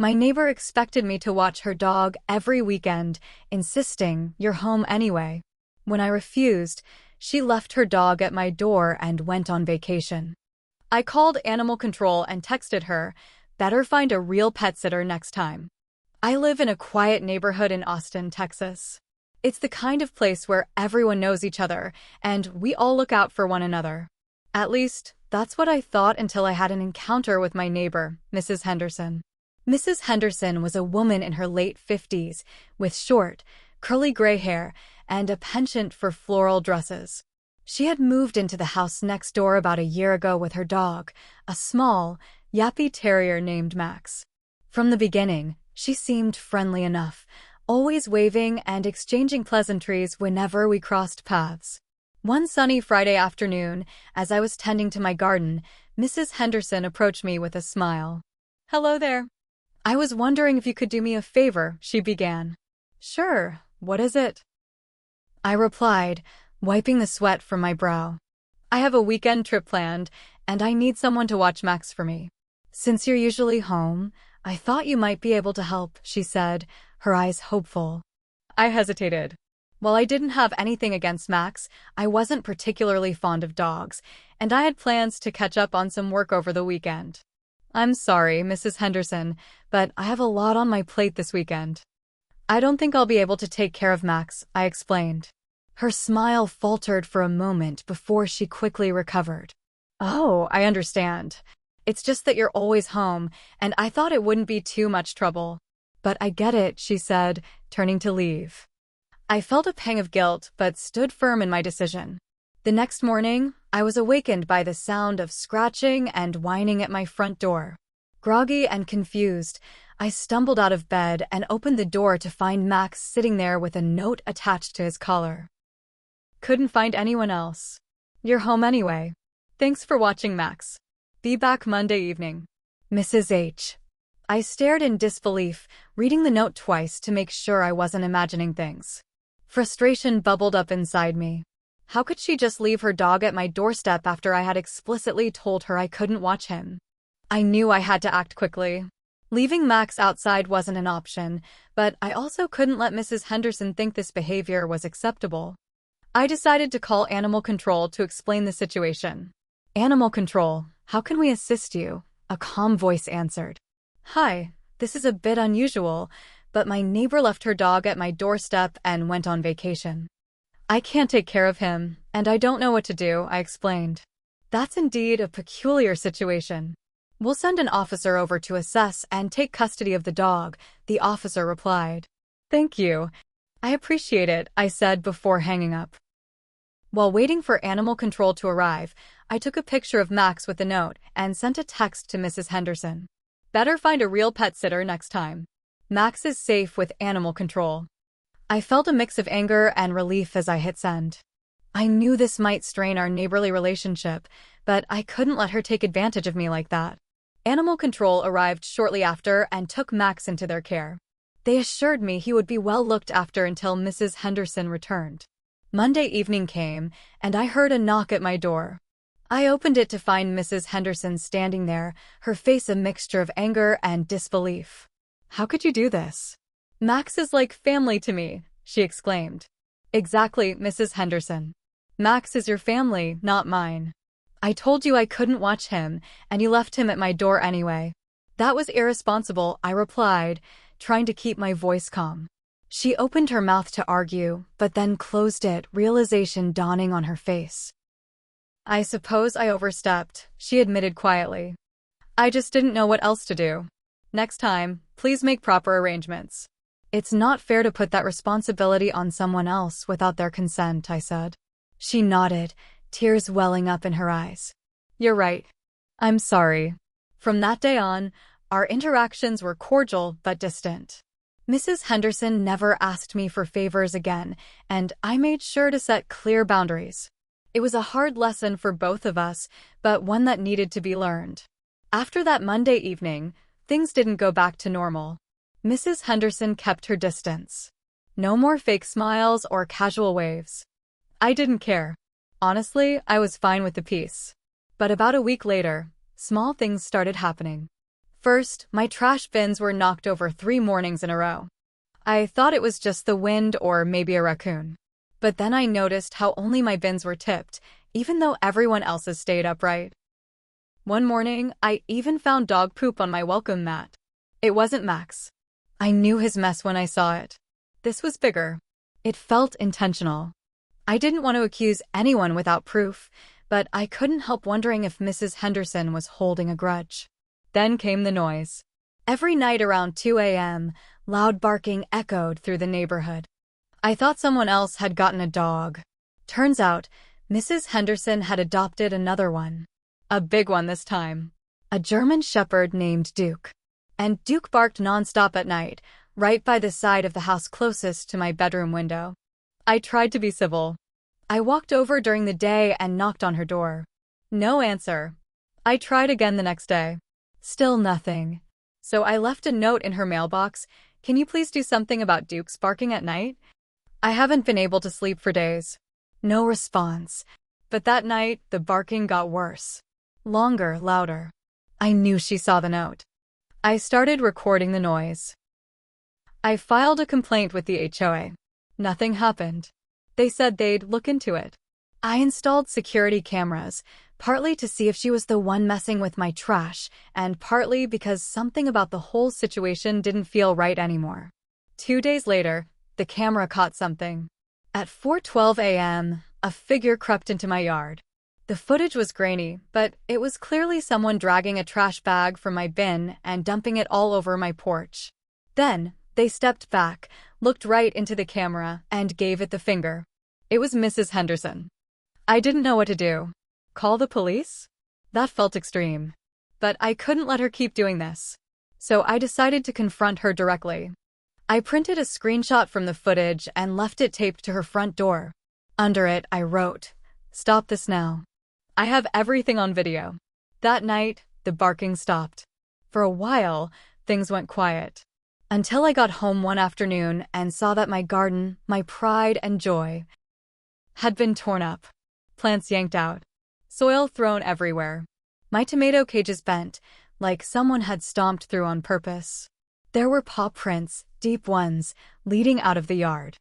My neighbor expected me to watch her dog every weekend, insisting, "You're home anyway." When I refused, she left her dog at my door and went on vacation. I called animal control and texted her, "Better find a real pet sitter next time." I live in a quiet neighborhood in Austin, Texas. It's the kind of place where everyone knows each other, and we all look out for one another. At least, that's what I thought until I had an encounter with my neighbor, Mrs. Henderson. Mrs. Henderson was a woman in her late 50s, with short, curly gray hair and a penchant for floral dresses. She had moved into the house next door about a year ago with her dog, a small, yappy terrier named Max. From the beginning, she seemed friendly enough, always waving and exchanging pleasantries whenever we crossed paths. One sunny Friday afternoon, as I was tending to my garden, Mrs. Henderson approached me with a smile. "Hello there. I was wondering if you could do me a favor," she began. "Sure, what is it?" I replied, wiping the sweat from my brow. "I have a weekend trip planned, and I need someone to watch Max for me. Since you're usually home, I thought you might be able to help," she said, her eyes hopeful. I hesitated. While I didn't have anything against Max, I wasn't particularly fond of dogs, and I had plans to catch up on some work over the weekend. "I'm sorry, Mrs. Henderson, but I have a lot on my plate this weekend. I don't think I'll be able to take care of Max," I explained. Her smile faltered for a moment before she quickly recovered. "Oh, I understand. It's just that you're always home, and I thought it wouldn't be too much trouble. But I get it," she said, turning to leave. I felt a pang of guilt, but stood firm in my decision. The next morning, I was awakened by the sound of scratching and whining at my front door. Groggy and confused, I stumbled out of bed and opened the door to find Max sitting there with a note attached to his collar. "Couldn't find anyone else. You're home anyway. Thanks for watching, Max. Be back Monday evening. Mrs. H." I stared in disbelief, reading the note twice to make sure I wasn't imagining things. Frustration bubbled up inside me. How could she just leave her dog at my doorstep after I had explicitly told her I couldn't watch him? I knew I had to act quickly. Leaving Max outside wasn't an option, but I also couldn't let Mrs. Henderson think this behavior was acceptable. I decided to call animal control to explain the situation. "Animal control, how can we assist you?" a calm voice answered. "Hi, this is a bit unusual, but my neighbor left her dog at my doorstep and went on vacation. I can't take care of him, and I don't know what to do," I explained. "That's indeed a peculiar situation. We'll send an officer over to assess and take custody of the dog," the officer replied. "Thank you. I appreciate it," I said before hanging up. While waiting for animal control to arrive, I took a picture of Max with a note and sent a text to Mrs. Henderson. "Better find a real pet sitter next time. Max is safe with animal control." I felt a mix of anger and relief as I hit send. I knew this might strain our neighborly relationship, but I couldn't let her take advantage of me like that. Animal control arrived shortly after and took Max into their care. They assured me he would be well looked after until Mrs. Henderson returned. Monday evening came, and I heard a knock at my door. I opened it to find Mrs. Henderson standing there, her face a mixture of anger and disbelief. "How could you do this? Max is like family to me," she exclaimed. "Exactly, Mrs. Henderson. Max is your family, not mine. I told you I couldn't watch him, and you left him at my door anyway." "That was irresponsible," I replied, trying to keep my voice calm. She opened her mouth to argue, but then closed it, realization dawning on her face. "I suppose I overstepped," she admitted quietly. "I just didn't know what else to do. Next time, please make proper arrangements." "It's not fair to put that responsibility on someone else without their consent," I said. She nodded, tears welling up in her eyes. "You're right. I'm sorry." From that day on, our interactions were cordial but distant. Mrs. Henderson never asked me for favors again, and I made sure to set clear boundaries. It was a hard lesson for both of us, but one that needed to be learned. After that Monday evening, things didn't go back to normal. Mrs. Henderson kept her distance. No more fake smiles or casual waves. I didn't care. Honestly, I was fine with the peace. But about a week later, small things started happening. First, my trash bins were knocked over 3 mornings in a row. I thought it was just the wind or maybe a raccoon. But then I noticed how only my bins were tipped, even though everyone else's stayed upright. One morning, I even found dog poop on my welcome mat. It wasn't Max. I knew his mess when I saw it. This was bigger. It felt intentional. I didn't want to accuse anyone without proof, but I couldn't help wondering if Mrs. Henderson was holding a grudge. Then came the noise. Every night around 2 a.m., loud barking echoed through the neighborhood. I thought someone else had gotten a dog. Turns out, Mrs. Henderson had adopted another one. A big one this time. A German shepherd named Duke. And Duke barked nonstop at night, right by the side of the house closest to my bedroom window. I tried to be civil. I walked over during the day and knocked on her door. No answer. I tried again the next day. Still nothing. So I left a note in her mailbox. Can you please do something about Duke's barking at night? I haven't been able to sleep for days. No response. But that night, the barking got worse. Longer, louder. I knew she saw the note. I started recording the noise. I filed a complaint with the HOA. Nothing happened. They said they'd look into it. I installed security cameras, partly to see if she was the one messing with my trash, and partly because something about the whole situation didn't feel right anymore. 2 days later, the camera caught something. At 4:12 a.m., a figure crept into my yard. The footage was grainy, but it was clearly someone dragging a trash bag from my bin and dumping it all over my porch. Then, they stepped back, looked right into the camera, and gave it the finger. It was Mrs. Henderson. I didn't know what to do. Call the police? That felt extreme. But I couldn't let her keep doing this. So I decided to confront her directly. I printed a screenshot from the footage and left it taped to her front door. Under it, I wrote, "Stop this now." I have everything on video. That night, the barking stopped. For a while, things went quiet. Until I got home one afternoon and saw that my garden, my pride and joy, had been torn up. Plants yanked out. Soil thrown everywhere. My tomato cages bent, like someone had stomped through on purpose. There were paw prints, deep ones, leading out of the yard.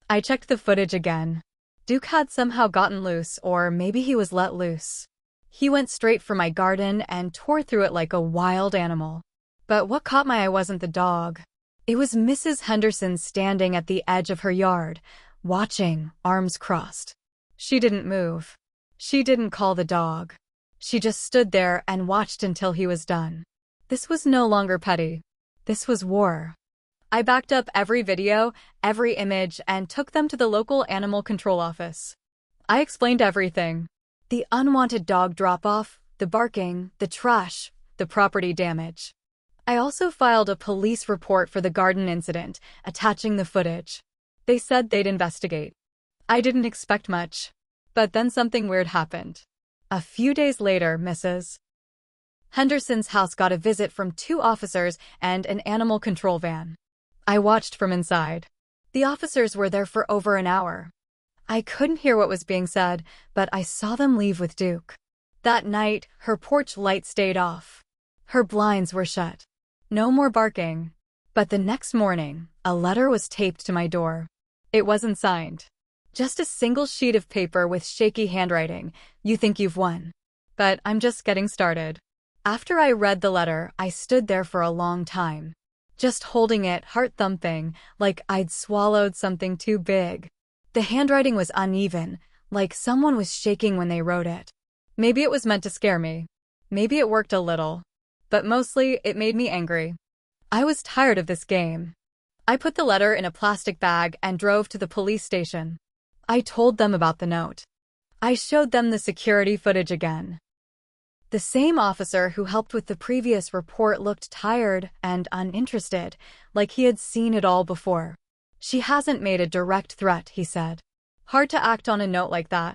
I checked the footage again. Duke had somehow gotten loose, or maybe he was let loose. He went straight for my garden and tore through it like a wild animal. But what caught my eye wasn't the dog. It was Mrs. Henderson standing at the edge of her yard, watching, arms crossed. She didn't move. She didn't call the dog. She just stood there and watched until he was done. This was no longer petty. This was war. I backed up every video, every image, and took them to the local animal control office. I explained everything. The unwanted dog drop-off, the barking, the trash, the property damage. I also filed a police report for the garden incident, attaching the footage. They said they'd investigate. I didn't expect much. But then something weird happened. A few days later, Mrs. Henderson's house got a visit from 2 officers and an animal control van. I watched from inside. The officers were there for over an hour. I couldn't hear what was being said, but I saw them leave with Duke. That night, her porch light stayed off. Her blinds were shut. No more barking. But the next morning, a letter was taped to my door. It wasn't signed. Just a single sheet of paper with shaky handwriting. You think you've won. But I'm just getting started. After I read the letter, I stood there for a long time. Just holding it, heart thumping, like I'd swallowed something too big. The handwriting was uneven, like someone was shaking when they wrote it. Maybe it was meant to scare me. Maybe it worked a little. But mostly, it made me angry. I was tired of this game. I put the letter in a plastic bag and drove to the police station. I told them about the note. I showed them the security footage again. The same officer who helped with the previous report looked tired and uninterested, like he had seen it all before. She hasn't made a direct threat, he said. Hard to act on a note like that.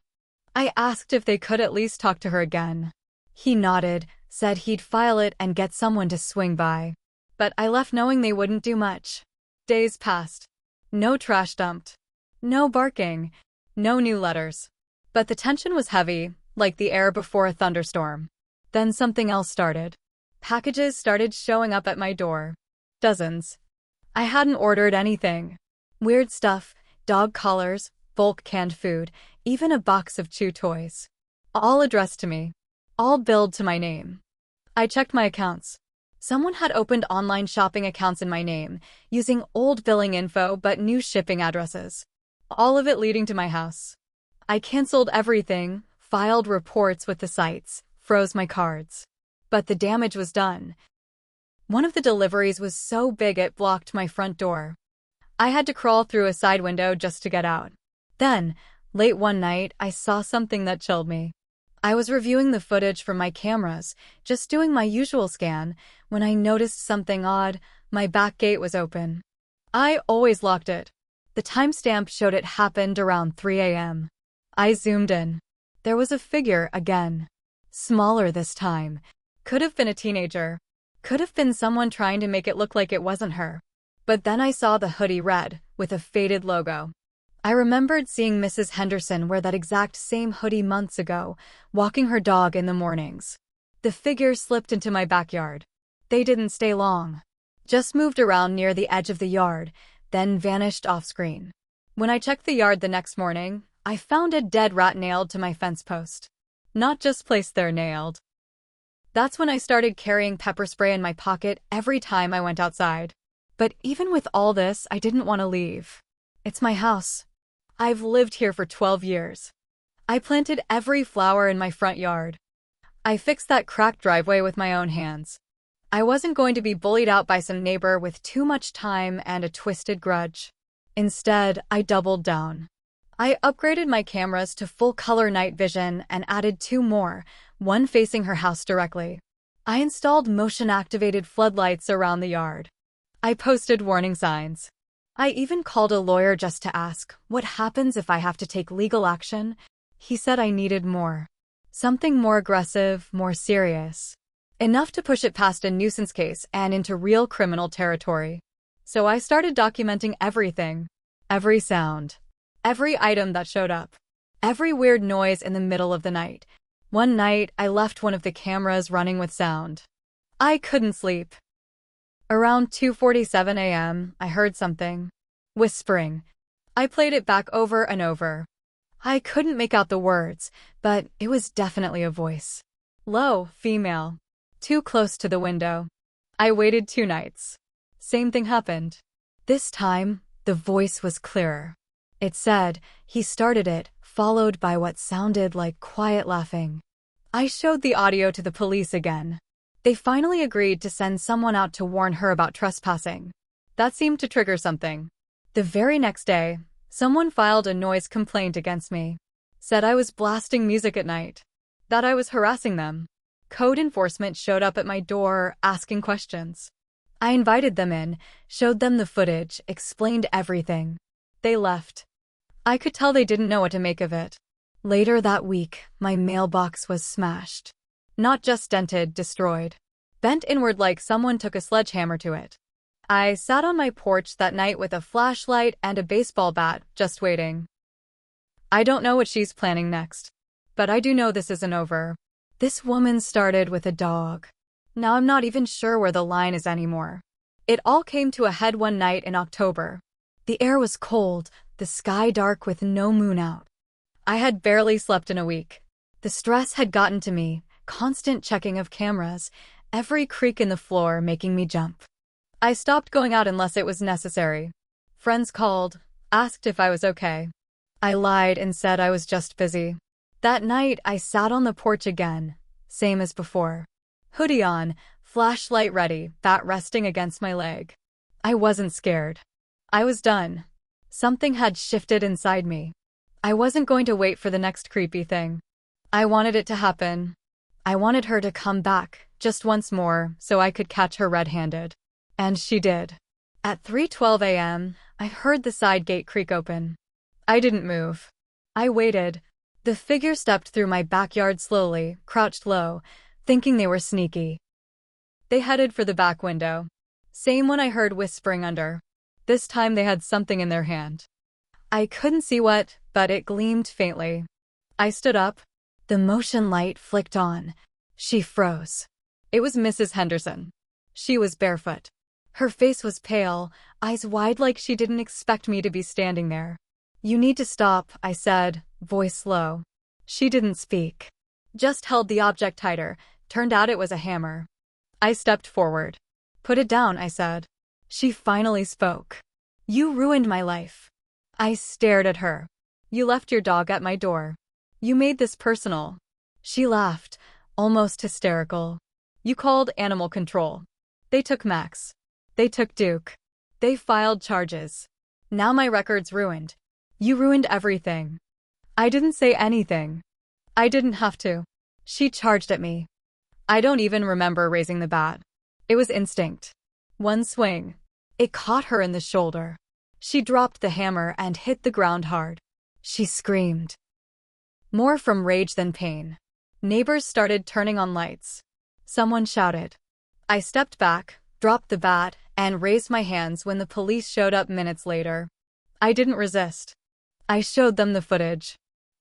I asked if they could at least talk to her again. He nodded, said he'd file it and get someone to swing by. But I left knowing they wouldn't do much. Days passed. No trash dumped. No barking. No new letters. But the tension was heavy, like the air before a thunderstorm. Then something else started. Packages started showing up at my door. Dozens. I hadn't ordered anything. Weird stuff, dog collars, bulk canned food, even a box of chew toys. All addressed to me. All billed to my name. I checked my accounts. Someone had opened online shopping accounts in my name, using old billing info but new shipping addresses. All of it leading to my house. I canceled everything, filed reports with the sites, froze my cards. But the damage was done. One of the deliveries was so big it blocked my front door. I had to crawl through a side window just to get out. Then, late one night, I saw something that chilled me. I was reviewing the footage from my cameras, just doing my usual scan, when I noticed something odd. My back gate was open. I always locked it. The timestamp showed it happened around 3 a.m. I zoomed in. There was a figure again. Smaller this time. Could have been a teenager. Could have been someone trying to make it look like it wasn't her. But then I saw the hoodie red, with a faded logo. I remembered seeing Mrs. Henderson wear that exact same hoodie months ago, walking her dog in the mornings. The figure slipped into my backyard. They didn't stay long. Just moved around near the edge of the yard, then vanished off-screen. When I checked the yard the next morning, I found a dead rat nailed to my fence post. Not just placed there, nailed. That's when I started carrying pepper spray in my pocket every time I went outside. But even with all this, I didn't want to leave. It's my house. I've lived here for 12 years. I planted every flower in my front yard. I fixed that cracked driveway with my own hands. I wasn't going to be bullied out by some neighbor with too much time and a twisted grudge. Instead, I doubled down. I upgraded my cameras to full-color night vision and added 2 more, one facing her house directly. I installed motion-activated floodlights around the yard. I posted warning signs. I even called a lawyer just to ask, what happens if I have to take legal action? He said I needed more. Something more aggressive, more serious. Enough to push it past a nuisance case and into real criminal territory. So I started documenting everything. Every sound. Every item that showed up. Every weird noise in the middle of the night. One night, I left one of the cameras running with sound. I couldn't sleep. Around 2:47 a.m., I heard something. Whispering. I played it back over and over. I couldn't make out the words, but it was definitely a voice. Low, female. Too close to the window. I waited 2 nights. Same thing happened. This time, the voice was clearer. It said, he started it, followed by what sounded like quiet laughing. I showed the audio to the police again. They finally agreed to send someone out to warn her about trespassing. That seemed to trigger something. The very next day, someone filed a noise complaint against me. Said I was blasting music at night. That I was harassing them. Code enforcement showed up at my door, asking questions. I invited them in, showed them the footage, explained everything. They left. I could tell they didn't know what to make of it. Later that week, my mailbox was smashed. Not just dented, destroyed. Bent inward like someone took a sledgehammer to it. I sat on my porch that night with a flashlight and a baseball bat, just waiting. I don't know what she's planning next. But I do know this isn't over. This woman started with a dog. Now I'm not even sure where the line is anymore. It all came to a head one night in October. The air was cold, the sky dark with no moon out. I had barely slept in a week. The stress had gotten to me, constant checking of cameras, every creak in the floor making me jump. I stopped going out unless it was necessary. Friends called, asked if I was okay. I lied and said I was just busy. That night, I sat on the porch again, same as before. Hoodie on, flashlight ready, bat resting against my leg. I wasn't scared. I was done. Something had shifted inside me. I wasn't going to wait for the next creepy thing. I wanted it to happen. I wanted her to come back, just once more, so I could catch her red-handed. And she did. At 3:12 a.m., I heard the side gate creak open. I didn't move. I waited. The figure stepped through my backyard slowly, crouched low, thinking they were sneaky. They headed for the back window. Same one I heard whispering under. This time they had something in their hand. I couldn't see what, but it gleamed faintly. I stood up. The motion light flicked on. She froze. It was Mrs. Henderson. She was barefoot. Her face was pale, eyes wide like she didn't expect me to be standing there. "You need to stop," I said, voice low. She didn't speak. Just held the object tighter. Turned out it was a hammer. I stepped forward. "Put it down," I said. She finally spoke. "You ruined my life." I stared at her. "You left your dog at my door. You made this personal." She laughed, almost hysterical. "You called animal control. They took Max. They took Duke. They filed charges. Now my record's ruined. You ruined everything." I didn't say anything. I didn't have to. She charged at me. I don't even remember raising the bat. It was instinct. One swing. It caught her in the shoulder. She dropped the hammer and hit the ground hard. She screamed. More from rage than pain. Neighbors started turning on lights. Someone shouted. I stepped back, dropped the bat, and raised my hands when the police showed up minutes later. I didn't resist. I showed them the footage.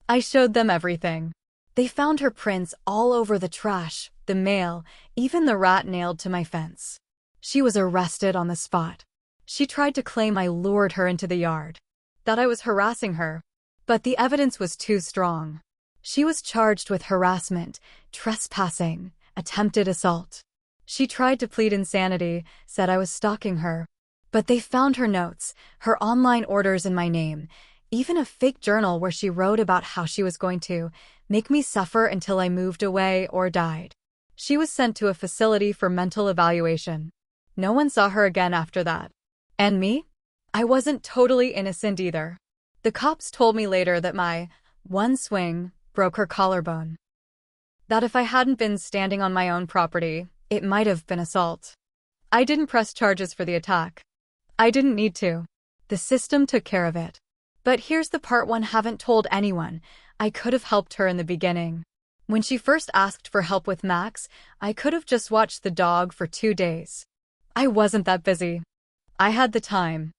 I showed them everything. They found her prints all over the trash, the mail, even the rat nailed to my fence. She was arrested on the spot. She tried to claim I lured her into the yard, that I was harassing her, but the evidence was too strong. She was charged with harassment, trespassing, attempted assault. She tried to plead insanity, said I was stalking her. But they found her notes, her online orders in my name, even a fake journal where she wrote about how she was going to make me suffer until I moved away or died. She was sent to a facility for mental evaluation. No one saw her again after that. And me? I wasn't totally innocent either. The cops told me later that my one swing broke her collarbone. That if I hadn't been standing on my own property, it might have been assault. I didn't press charges for the attack. I didn't need to. The system took care of it. But here's the part one haven't told anyone. I could have helped her in the beginning. When she first asked for help with Max, I could have just watched the dog for 2 days. I wasn't that busy. I had the time.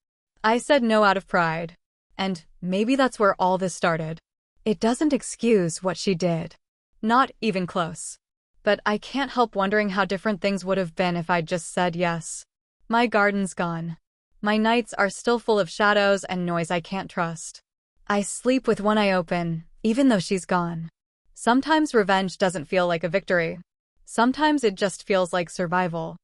I said no out of pride. And maybe that's where all this started. It doesn't excuse what she did. Not even close. But I can't help wondering how different things would have been if I'd just said yes. My garden's gone. My nights are still full of shadows and noise I can't trust. I sleep with one eye open, even though she's gone. Sometimes revenge doesn't feel like a victory. Sometimes it just feels like survival.